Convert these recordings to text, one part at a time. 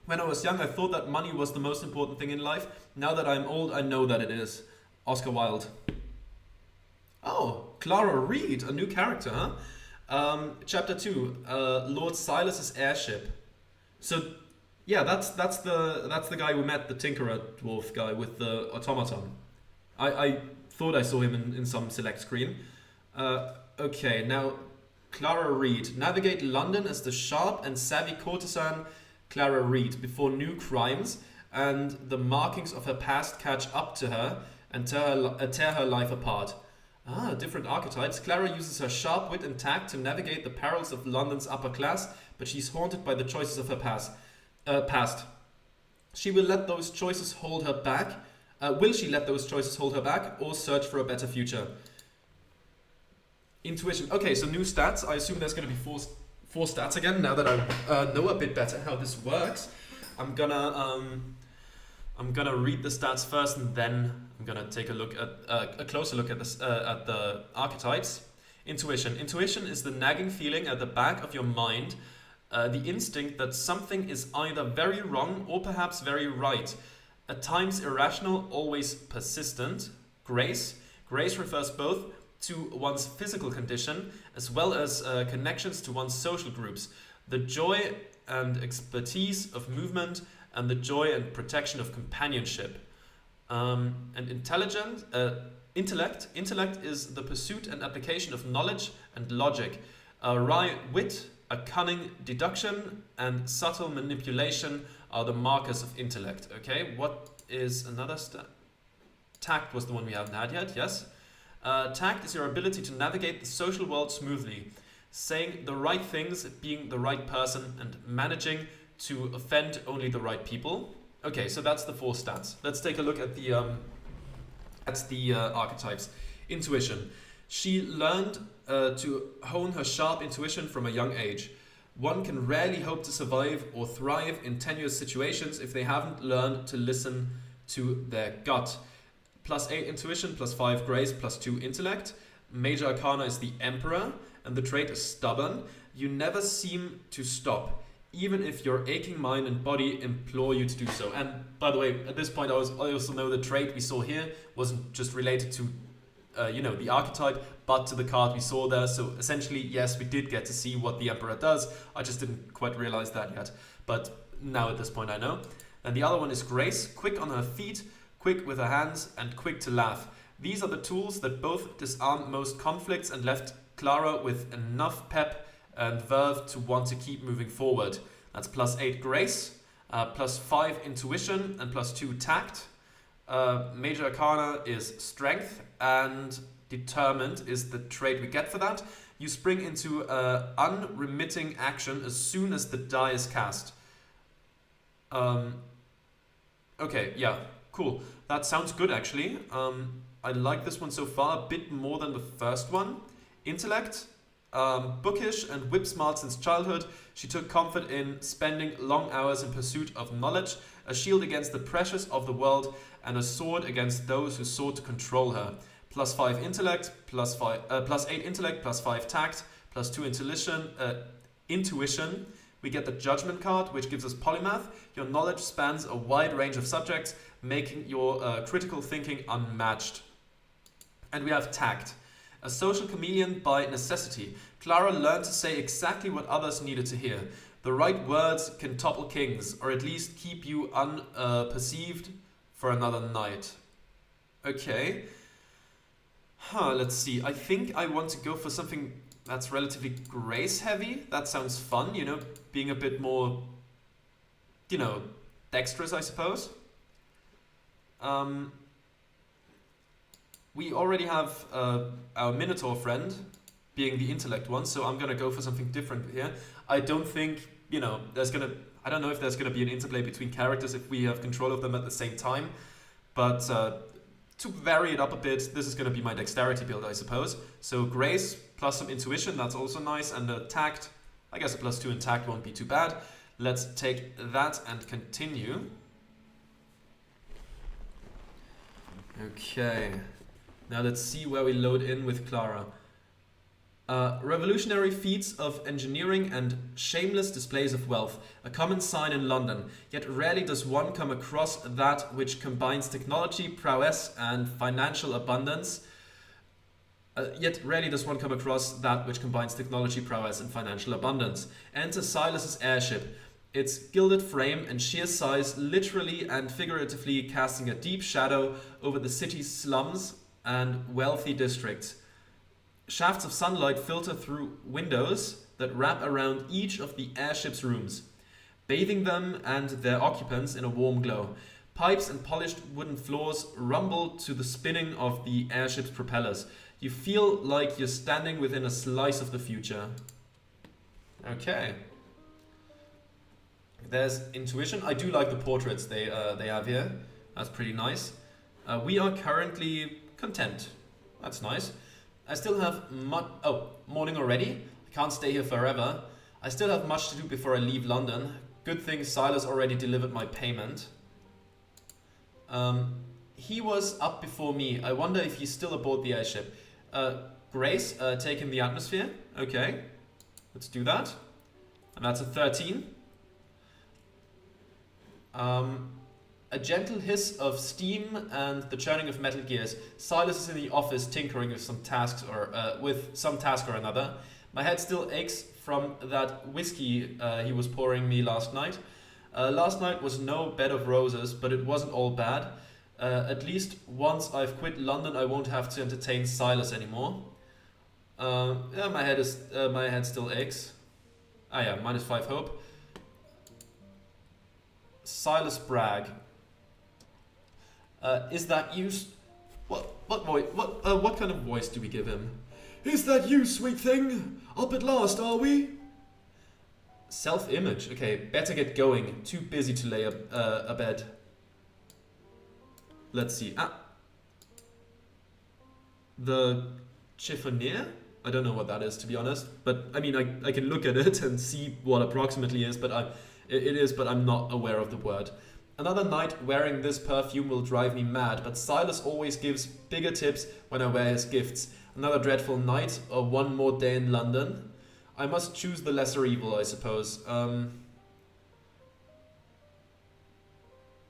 When I was young, I thought that money was the most important thing in life. Now that I'm old, I know that it is. Oscar Wilde. Oh, Clara Reed, a new character, huh? Chapter 2, Lord Silas's airship. So, yeah, that's the guy we met, the Tinkerer dwarf guy with the automaton. I thought I saw him in some select screen. Okay, now Clara Reed. Navigate London as the sharp and savvy courtesan Clara Reed before new crimes and the markings of her past catch up to her and tear her life apart. Ah, different archetypes. Clara uses her sharp wit and tact to navigate the perils of London's upper class, but she's haunted by the choices of her past. She will let those choices hold her back. Will she let those choices hold her back or search for a better future? Intuition. Okay, so new stats. I assume there's going to be four stats again. Now that I know a bit better how this works, I'm gonna read the stats first, and then I'm gonna take a look at a closer look at the archetypes. Intuition. Intuition is the nagging feeling at the back of your mind, the instinct that something is either very wrong or perhaps very right. At times irrational, always persistent. Grace. Grace refers both to one's physical condition as well as connections to one's social groups. The joy and expertise of movement and the joy and protection of companionship. And intellect. Intellect is the pursuit and application of knowledge and logic. A wry wit, a cunning deduction, and subtle manipulation are the markers of intellect. Okay, what is another stat? Tact was the one we haven't had yet, yes. Tact is your ability to navigate the social world smoothly, saying the right things, being the right person, and managing to offend only the right people. Okay, so that's the 4 stats. Let's take a look at the archetypes. Intuition. She learned to hone her sharp intuition from a young age. One can rarely hope to survive or thrive in tenuous situations if they haven't learned to listen to their gut. +8 intuition, +5 grace, +2 intellect. Major arcana is the emperor, and the trait is stubborn. You never seem to stop, even if your aching mind and body implore you to do so. And by the way, at this point, I also know the trait we saw here wasn't just related to, the archetype, but to the card we saw there. So essentially, yes, we did get to see what the emperor does. I just didn't quite realize that yet. But now at this point, I know. And the other one is grace, quick on her feet, quick with her hands, and quick to laugh. These are the tools that both disarmed most conflicts and left Clara with enough pep and verve to want to keep moving forward. That's +8 grace, +5 intuition, and +2 tact. Major arcana is strength, and determined is the trait we get for that. You spring into unremitting action as soon as the die is cast. Okay, yeah. Cool. That sounds good, actually. I like this one so far a bit more than the first one. Intellect. Bookish and whip-smart since childhood, she took comfort in spending long hours in pursuit of knowledge, a shield against the pressures of the world, and a sword against those who sought to control her. +5 intellect, +8 intellect, +5 tact, +2 intuition. We get the judgment card, which gives us polymath. Your knowledge spans a wide range of subjects, making your critical thinking unmatched. And we have tact. A social chameleon by necessity. Clara learned to say exactly what others needed to hear. The right words can topple kings, or at least keep you unperceived for another night. Okay. Let's see. I think I want to go for something that's relatively grace heavy. That sounds fun, being a bit more, dexterous, I suppose. We already have our Minotaur friend being the intellect one, so I'm gonna go for something different here. I don't think, I don't know if there's gonna be an interplay between characters if we have control of them at the same time, but to vary it up a bit, this is gonna be my dexterity build, I suppose. So grace plus some intuition, that's also nice, and tact, I guess a +2 in tact won't be too bad. Let's take that and continue. Okay. Now let's see where we load in with Clara. Revolutionary feats of engineering and shameless displays of wealth, a common sign in London, yet rarely does one come across that which combines technology, prowess, and financial abundance. Enter Silas's airship, its gilded frame and sheer size literally and figuratively casting a deep shadow over the city's slums and wealthy districts. Shafts of sunlight filter through windows that wrap around each of the airship's rooms, bathing them and their occupants in a warm glow. Pipes and polished wooden floors rumble to the spinning of the airship's propellers. You feel like you're standing within a slice of the future. Okay. There's intuition. I do like the portraits they have here. That's pretty nice. We are currently content. That's nice. I still have morning already. I can't stay here forever. I still have much to do before I leave London. Good thing Silas already delivered my payment. He was up before me. I wonder if he's still aboard the airship. Grace, take in the atmosphere. Okay, let's do that. And that's a 13. A gentle hiss of steam and the churning of metal gears. Silas is in the office tinkering with some task or another. My head still aches from that whiskey he was pouring me last night. Last night was no bed of roses, but it wasn't all bad. At least once I've quit London, I won't have to entertain Silas anymore. Yeah, my head still aches. Ah yeah, -5 hope. Silas Bragg. Is that you? What kind of voice do we give him? Is that you, sweet thing? Up at last, are we? Self-image. Okay, better get going. Too busy to lay a bed. Let's see. The chiffonier? I don't know what that is, to be honest. But I mean, I can look at it and see what approximately is, but but I'm not aware of the word. Another night wearing this perfume will drive me mad, but Silas always gives bigger tips when I wear his gifts. Another dreadful night, or one more day in London. I must choose the lesser evil, I suppose.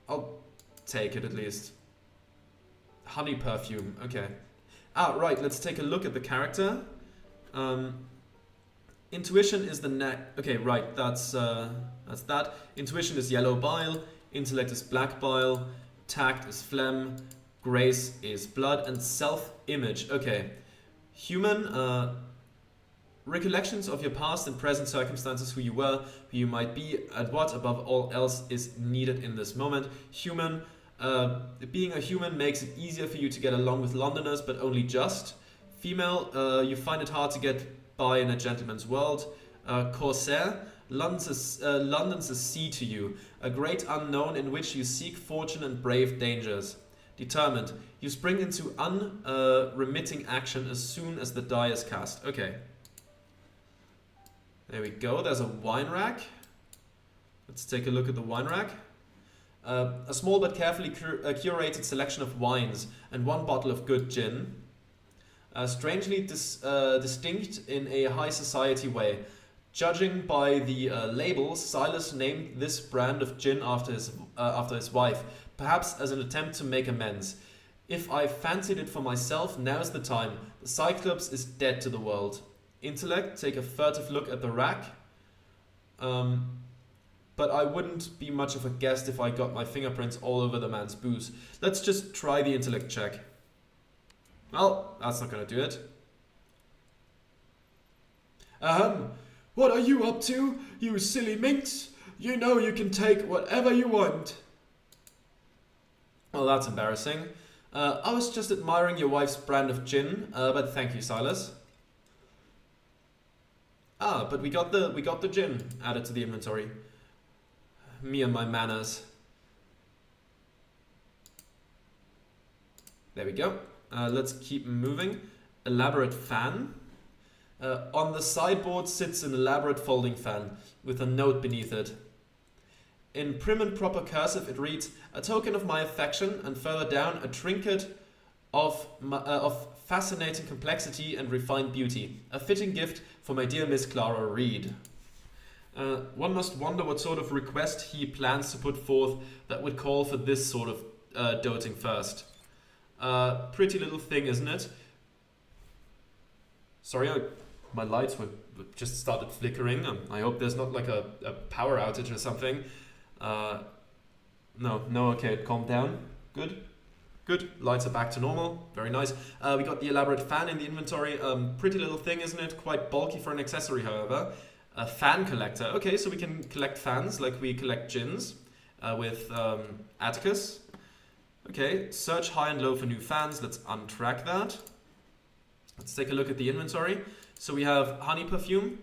I'll take it at least. Honey perfume, okay. Right, let's take a look at the character. Intuition is the okay, right, that's that. Intuition is yellow bile, intellect is black bile, tact is phlegm, grace is blood, and self-image, okay. Human, recollections of your past and present circumstances, who you were, who you might be, and what above all else is needed in this moment. Human, being a human makes it easier for you to get along with Londoners, but only just. Female, you find it hard to get by in a gentleman's world. Corsair, London's a sea to you, a great unknown in which you seek fortune and brave dangers. Determined, you spring into unremitting action as soon as the die is cast. Okay. There we go, there's a wine rack. Let's take a look at the wine rack. A small but carefully curated selection of wines and one bottle of good gin. Strangely distinct in a high society way. Judging by the label, Silas named this brand of gin after his wife, perhaps as an attempt to make amends. If I fancied it for myself, now's the time. The Cyclops is dead to the world. Intellect, take a furtive look at the rack. But I wouldn't be much of a guest if I got my fingerprints all over the man's booze. Let's just try the intellect check. Well, that's not gonna do it. What are you up to, you silly minx? You know you can take whatever you want. Well, that's embarrassing. I was just admiring your wife's brand of gin, but thank you, Silas. But we got the gin added to the inventory. Me and my manners. There we go. Let's keep moving. Elaborate fan. On the sideboard sits an elaborate folding fan with a note beneath it. In prim and proper cursive it reads, "A token of my affection," and further down, "A trinket of fascinating complexity and refined beauty. A fitting gift for my dear Miss Clara Reed. One must wonder what sort of request he plans to put forth that would call for this sort of doting first. Pretty little thing, isn't it? Sorry, my lights were just started flickering. I hope there's not like a power outage or something. No, okay, calm down. Good. Lights are back to normal. Very nice. We got the elaborate fan in the inventory. Pretty little thing, isn't it? Quite bulky for an accessory, however. A fan collector. Okay, so we can collect fans like we collect gins with Atticus. Okay, search high and low for new fans. Let's untrack that. Let's take a look at the inventory. So we have honey perfume.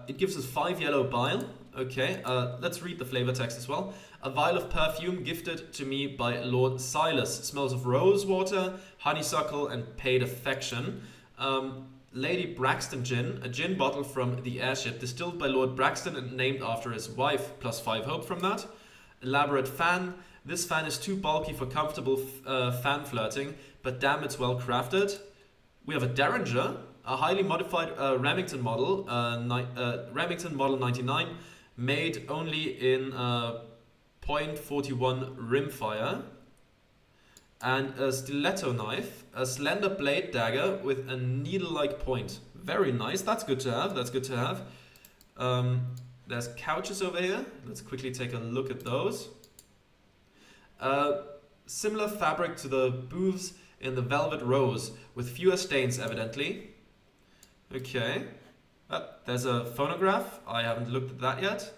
It gives us 5 yellow bile. Okay, let's read the flavor text as well. A vial of perfume gifted to me by Lord Silas. Smells of rose water, honeysuckle, and paid affection. Lady Braxton gin, a gin bottle from the airship, distilled by Lord Braxton and named after his wife. +5 hope from that. Elaborate fan. This fan is too bulky for comfortable fan flirting, but damn, it's well crafted. We have a Derringer, a highly modified Remington model, Remington Model 99, made only in .41 rimfire, and a stiletto knife, a slender blade dagger with a needle-like point. Very nice. That's good to have. There's couches over here. Let's quickly take a look at those. Similar fabric to the booths in the Velvet Rose, with fewer stains, evidently. Okay. There's a phonograph. I haven't looked at that yet.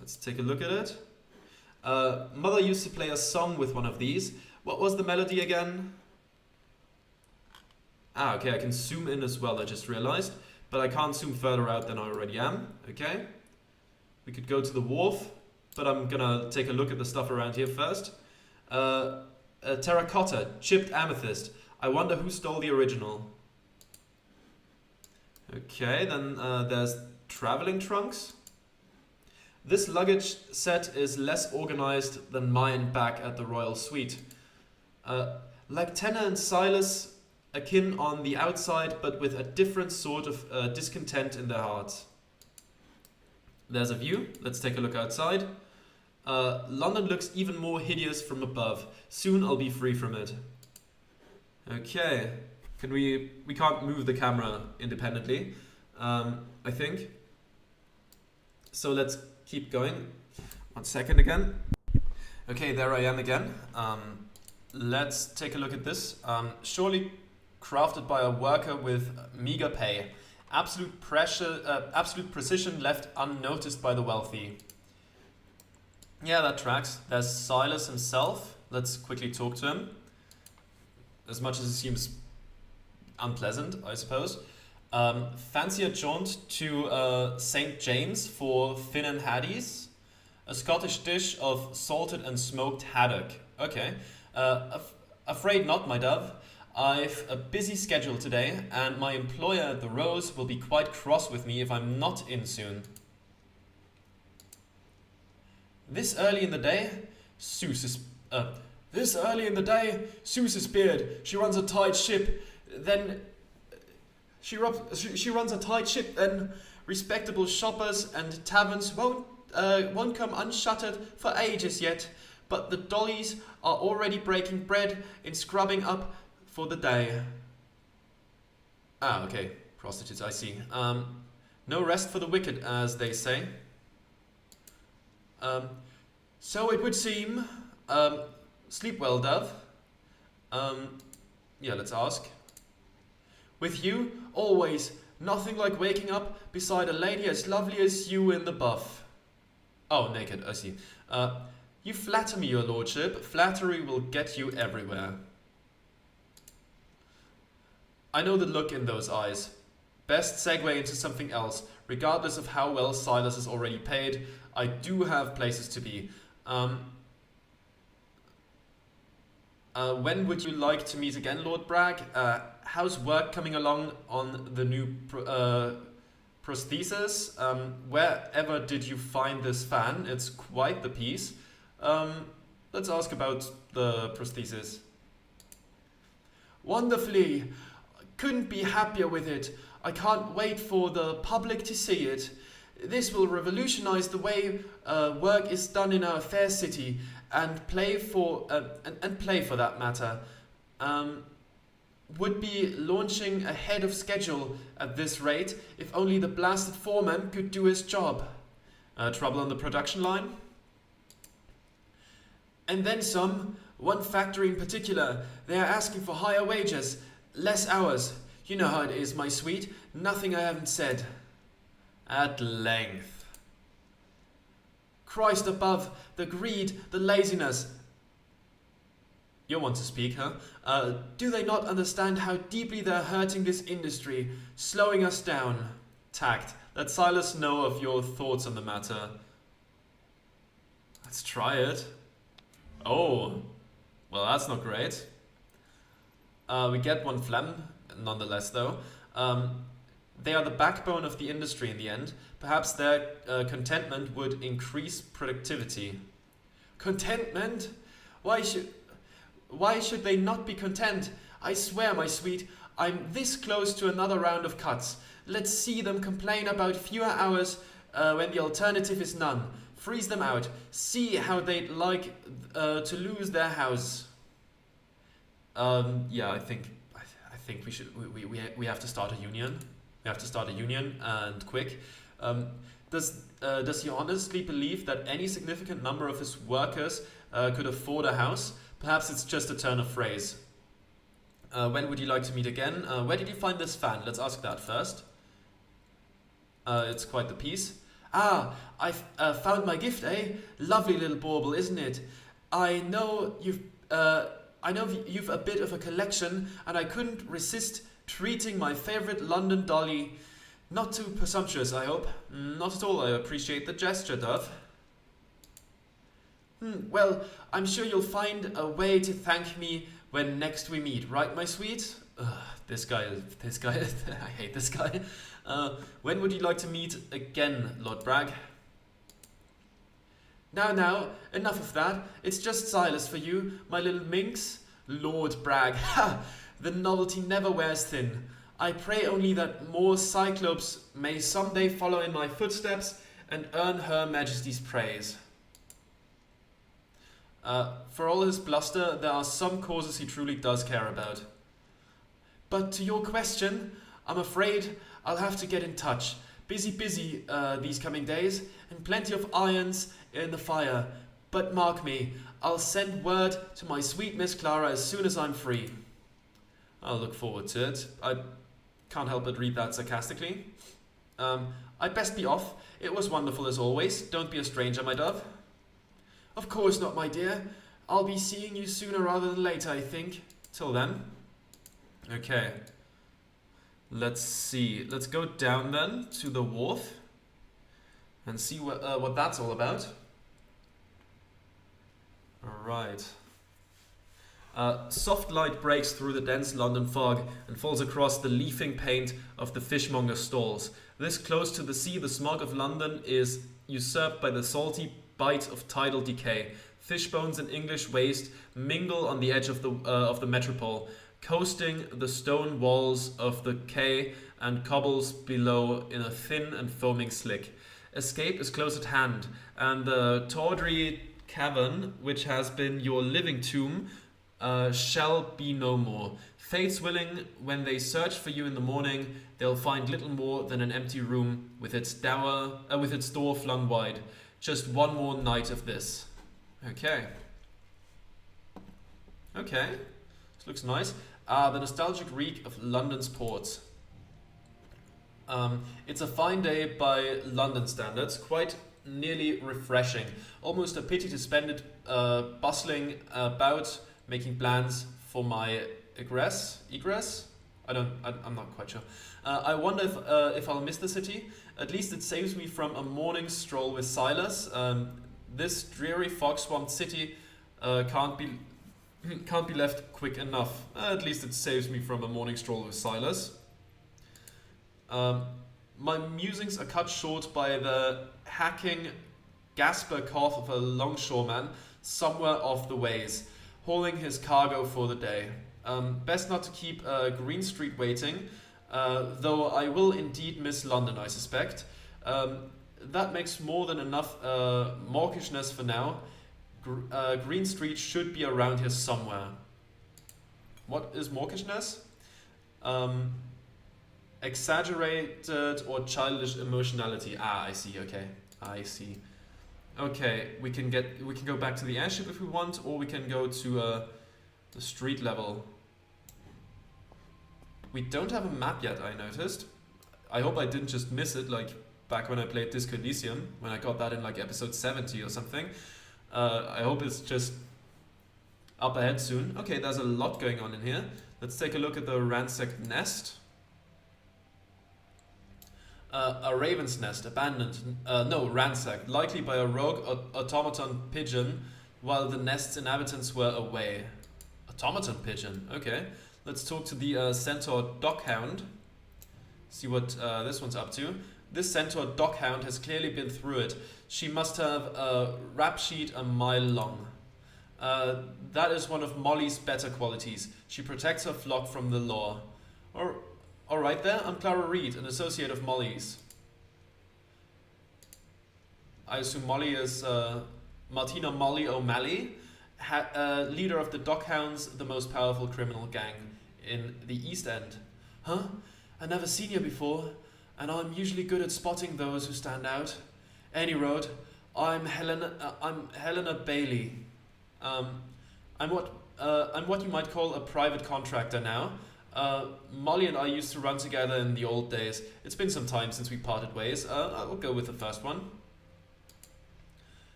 Let's take a look at it. Mother used to play a song with one of these. What was the melody again? Okay, I can zoom in as well, I just realized. But I can't zoom further out than I already am. Okay. We could go to the wharf, but I'm gonna take a look at the stuff around here first. A terracotta, chipped amethyst. I wonder who stole the original. Okay, then there's traveling trunks. This luggage set is less organized than mine back at the Royal Suite. Like Tenna and Silas, akin on the outside, but with a different sort of discontent in their hearts. There's a view. Let's take a look outside. London looks even more hideous from above. Soon I'll be free from it. Okay. We can't move the camera independently, I think. So let's keep going. 1 second again. Okay, there I am again. Let's take a look at this. Surely crafted by a worker with meager pay. Absolute precision left unnoticed by the wealthy. Yeah, that tracks. There's Silas himself. Let's quickly talk to him. As much as it seems unpleasant, I suppose. Fancier jaunt to St. James for Finn and Haddies. A Scottish dish of salted and smoked haddock. Okay. Afraid not, my dove. I've a busy schedule today, and my employer at the Rose will be quite cross with me if I'm not in soon. This early in the day, Seuss's beard. She runs a tight ship. Then she runs a tight ship. Then respectable shoppers and taverns won't come unshuttered for ages yet. But the dollies are already breaking bread and scrubbing up for the day. Okay, prostitutes. I see. No rest for the wicked, as they say. So it would seem. Sleep well, dove. Yeah, let's ask. With you, always. Nothing like waking up beside a lady as lovely as you in the buff. Oh, naked, I see. You flatter me, your lordship. Flattery will get you everywhere. I know the look in those eyes. Best segue into something else. Regardless of how well Silas is already paid, I do have places to be. When would you like to meet again, Lord Bragg? How's work coming along on the new prosthesis? Wherever did you find this fan? It's quite the piece. Let's ask about the prosthesis. Wonderfully. Couldn't be happier with it. I can't wait for the public to see it. This will revolutionize the way work is done in our fair city, and play for that matter. Would be launching ahead of schedule at this rate if only the blasted foreman could do his job. Trouble on the production line? And then some. One factory in particular. They are asking for higher wages, less hours. You know how it is, my sweet. Nothing I haven't said. At length. Christ above, the greed, the laziness. You want to speak, huh? Do they not understand how deeply they're hurting this industry, slowing us down? Tact. Let Silas know of your thoughts on the matter. Let's try it. Oh, well, that's not great. We get one phlegm, nonetheless, though. They are the backbone of the industry in the end. Perhaps their contentment would increase productivity. Contentment? Why should they not be content? I swear, my sweet, I'm this close to another round of cuts. Let's see them complain about fewer hours when the alternative is none. Freeze them out. See how they'd like to lose their house. Yeah, I think we should. We have to start a union. We have to start a union, and quick. Does he honestly believe that any significant number of his workers could afford a house? Perhaps it's just a turn of phrase. When would you like to meet again? Where did you find this fan? Let's ask that first. It's quite the piece. Ah, I've found my gift, eh? Lovely little bauble, isn't it? I know you've a bit of a collection, and I couldn't resist treating my favorite London dolly. Not too presumptuous, I hope. Not at all. I appreciate the gesture, Dove. Well, I'm sure you'll find a way to thank me when next we meet, right, my sweet? This guy, I hate this guy. When would you like to meet again, Lord Bragg? Now, enough of that. It's just Silas for you, my little minx. Lord Bragg, ha! The novelty never wears thin. I pray only that more Cyclopes may someday follow in my footsteps and earn Her Majesty's praise. For all his bluster, there are some causes he truly does care about. But to your question, I'm afraid I'll have to get in touch. Busy these coming days, and plenty of irons in the fire. But mark me, I'll send word to my sweet Miss Clara as soon as I'm free. I'll look forward to it. I can't help but read that sarcastically. I'd best be off. It was wonderful as always. Don't be a stranger, my dove. Of course not, my dear. I'll be seeing you sooner rather than later, I think. Till then. Okay. Let's see. Let's go down then to the wharf and see what that's all about. Alright. Soft light breaks through the dense London fog and falls across the leafing paint of the fishmonger's stalls. This close to the sea, the smog of London is usurped by the salty bite of tidal decay. Fish bones and English waste mingle on the edge of the metropole, coasting the stone walls of the quay and cobbles below in a thin and foaming slick. Escape is close at hand, and the tawdry cavern, which has been your living tomb, shall be no more. Fates willing, when they search for you in the morning, they'll find little more than an empty room with its door flung wide. Just one more night of this. Okay. This looks nice. The nostalgic reek of London's ports. It's a fine day by London standards, quite nearly refreshing. Almost a pity to spend it bustling about, making plans for my egress? I'm not quite sure. I wonder if I'll miss the city. At least it saves me from a morning stroll with Silas. This dreary fog-swamped city can't be left quick enough. At least it saves me from a morning stroll with Silas. My musings are cut short by the hacking gasper cough of a longshoreman somewhere off the ways, hauling his cargo for the day. Best not to keep Green Street waiting, though I will indeed miss London, I suspect. That makes more than enough mawkishness for now. Green Street should be around here somewhere. What is mawkishness? Exaggerated or childish emotionality. Ah, I see. Okay, I see. Okay, we can go back to the airship if we want, or we can go to the street level. We don't have a map yet, I noticed. I hope I didn't just miss it, like back when I played Disco Elysium, when I got that in like episode 70 or something. I hope it's just up ahead soon. Okay, there's a lot going on in here. Let's take a look at the ransacked nest. A raven's nest, abandoned, no, ransacked, likely by a rogue automaton pigeon while the nest's inhabitants were away. Automaton pigeon, okay. Let's talk to the Centaur dockhound. See what this one's up to. This Centaur dockhound has clearly been through it. She must have a rap sheet a mile long. That is one of Molly's better qualities. She protects her flock from the law. Alright there, I'm Clara Reed, an associate of Molly's. I assume Molly is Martina Molly O'Malley, leader of the Dockhounds, the most powerful criminal gang in the East End. Huh? I've never seen you before, and I'm usually good at spotting those who stand out. Any road, I'm Helena Bailey. I'm what you might call a private contractor now. Molly and I used to run together in the old days. It's been some time since we parted ways. I'll go with the first one.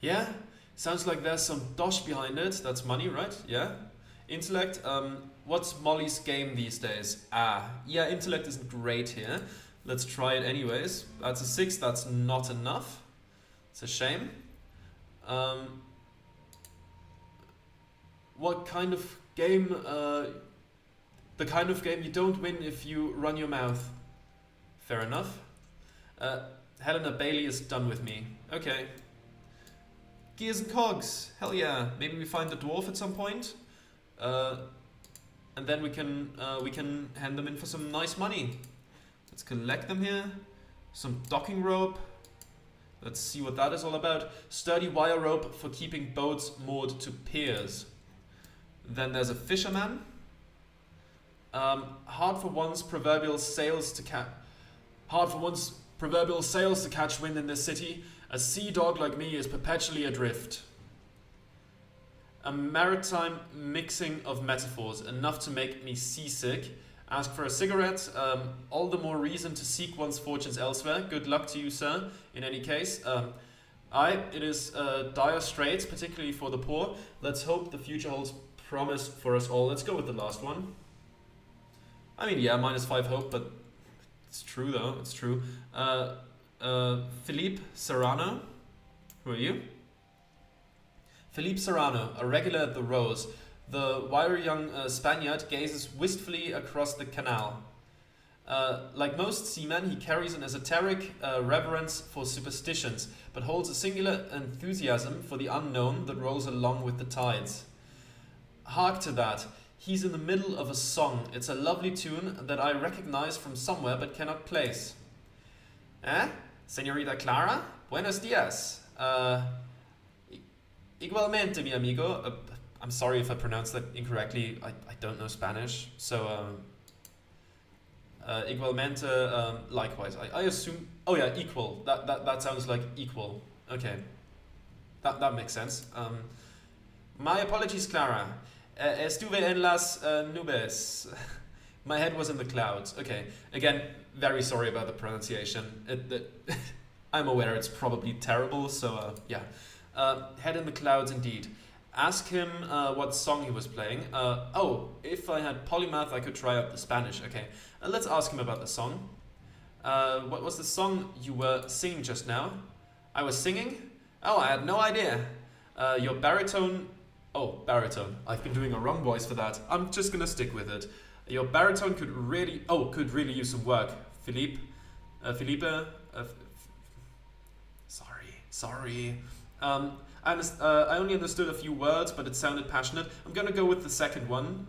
Yeah, sounds like there's some dosh behind it. That's money, right? Yeah. Intellect, what's Molly's game these days? Yeah, intellect isn't great here. Let's try it anyways. That's a 6, that's not enough. It's a shame. What kind of game, the kind of game you don't win if you run your mouth. Fair enough. Helena Bailey is done with me. Okay. Gears and cogs. Hell yeah. Maybe we find the dwarf at some point. And then we can hand them in for some nice money. Let's collect them here. Some docking rope. Let's see what that is all about. Sturdy wire rope for keeping boats moored to piers. Then there's a fisherman. Hard for one's proverbial sails to catch wind in this city. A sea dog like me is perpetually adrift. A maritime mixing of metaphors, enough to make me seasick. Ask for a cigarette, all the more reason to seek one's fortunes elsewhere. Good luck to you, sir, in any case. It is dire straits, particularly for the poor. Let's hope the future holds promise for us all. Let's go with the last one. I mean, yeah, -5 hope, but it's true though, it's true. Philippe Serrano, who are you? Philippe Serrano, a regular at the Rose. The wiry young Spaniard gazes wistfully across the canal. Like most seamen, he carries an esoteric reverence for superstitions, but holds a singular enthusiasm for the unknown that rolls along with the tides. Hark to that. He's in the middle of a song. It's a lovely tune that I recognize from somewhere but cannot place. Señorita Clara? Buenos dias. Igualmente, mi amigo. I'm sorry if I pronounced that incorrectly. I don't know Spanish. So, igualmente, likewise. I assume... Oh yeah, equal. That sounds like equal. Okay. That makes sense. My apologies, Clara. Estuve en las nubes. My head was in the clouds. Okay. Again, very sorry about the pronunciation. I'm aware it's probably terrible, so yeah. Head in the clouds indeed. Ask him what song he was playing. If I had polymath, I could try out the Spanish. Okay. Let's ask him about the song. What was the song you were singing just now? I was singing? Oh, I had no idea. Your baritone... Oh, baritone. I've been doing a wrong voice for that. I'm just gonna stick with it. Your baritone could really use some work. Philippe. Sorry. I only understood a few words, but it sounded passionate. I'm gonna go with the second one.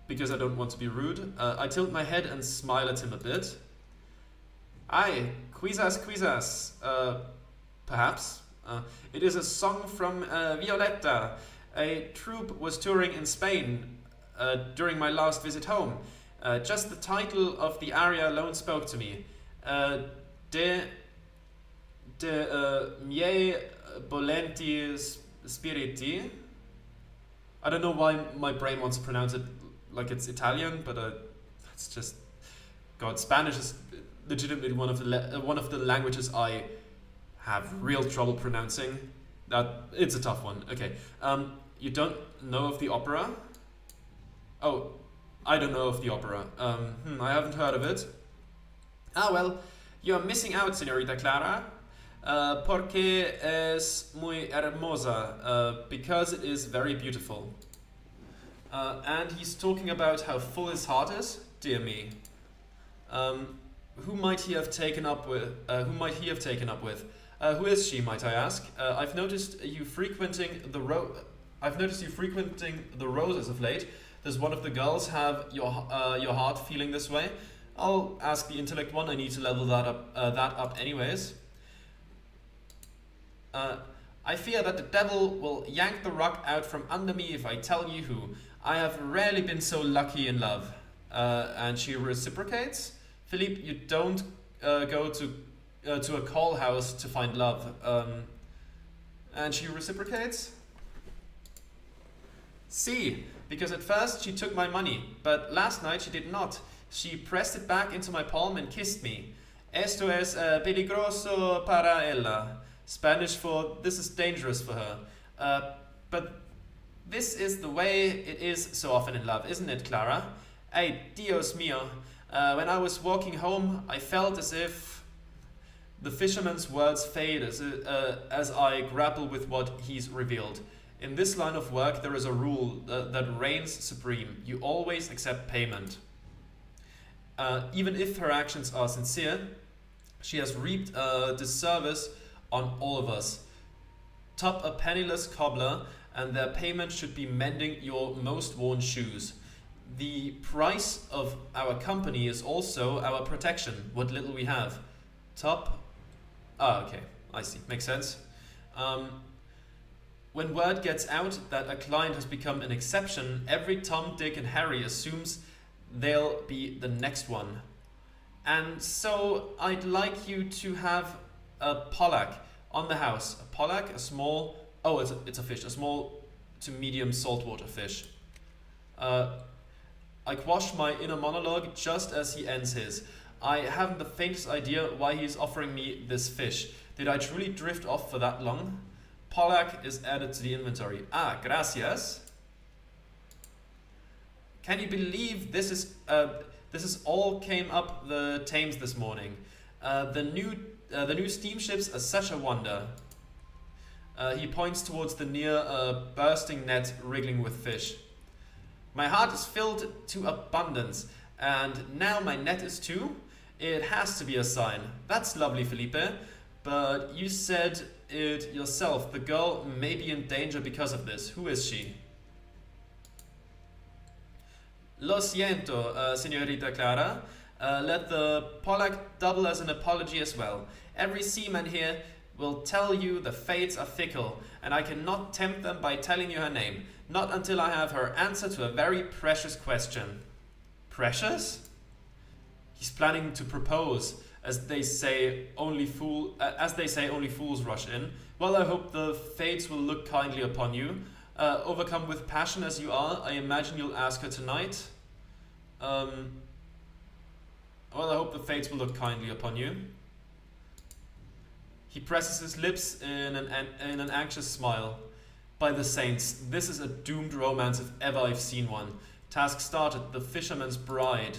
because I don't want to be rude. I tilt my head and smile at him a bit. Aye, quizas, perhaps. It is a song from Violetta. A troupe was touring in Spain during my last visit home. Just the title of the aria alone spoke to me. De miei bolenti spiriti. I don't know why my brain wants to pronounce it like it's Italian, but it's just... God, Spanish is legitimately one of the languages I have real trouble pronouncing. It's a tough one. Okay. You don't know of the opera? Oh, I don't know of the opera. I haven't heard of it. Ah, well, you're missing out, Señorita Clara. Porque es muy hermosa. Because it is very beautiful. And he's talking about how full his heart is. Dear me. Who might he have taken up with? Who is she, might I ask? I've noticed you frequenting the roses of late. Does one of the girls have your heart feeling this way? I'll ask the intellect one. I need to level that up anyways. I fear that the devil will yank the rock out from under me if I tell you who. I have rarely been so lucky in love. And she reciprocates. Philippe, you don't go to a call house to find love. And she reciprocates? See, because at first she took my money, but last night she did not. She pressed it back into my palm and kissed me. Esto es peligroso para ella. Spanish for this is dangerous for her. But this is the way it is so often in love, isn't it, Clara? Ay, Dios mío. When I was walking home, I felt as if the fisherman's words fade as I grapple with what he's revealed. In this line of work, there is a rule that reigns supreme. You always accept payment. Even if her actions are sincere, she has reaped a disservice on all of us. Top a penniless cobbler, and their payment should be mending your most worn shoes. The price of our company is also our protection, what little we have. Top... okay, I see, makes sense. When word gets out that a client has become an exception, every Tom, Dick and Harry assumes they'll be the next one. And so I'd like you to have a pollack on the house. A pollack, a small... oh, it's a fish, a small to medium saltwater fish. I quash my inner monologue just as he ends his. I haven't the faintest idea why he's offering me this fish. Did I truly drift off for that long? Pollack is added to the inventory. Ah, gracias. Can you believe this is all came up the Thames this morning? The new steamships are such a wonder. He points towards the near bursting net wriggling with fish. My heart is filled to abundance, and now my net is too? It has to be a sign. That's lovely, Felipe, but you said it yourself. The girl may be in danger because of this. Who is she? Lo siento, Señorita Clara. Let the pollack double as an apology as well. Every seaman here will tell you the fates are fickle, and I cannot tempt them by telling you her name. Not until I have her answer to a very precious question. Precious? He's planning to propose, as they say only fools rush in. Well, I hope the fates will look kindly upon you. Overcome with passion as you are, I imagine you'll ask her tonight. Well, I hope the fates will look kindly upon you. He presses his lips in an anxious smile. By the saints, this is a doomed romance if ever I've seen one. Task started, the fisherman's bride.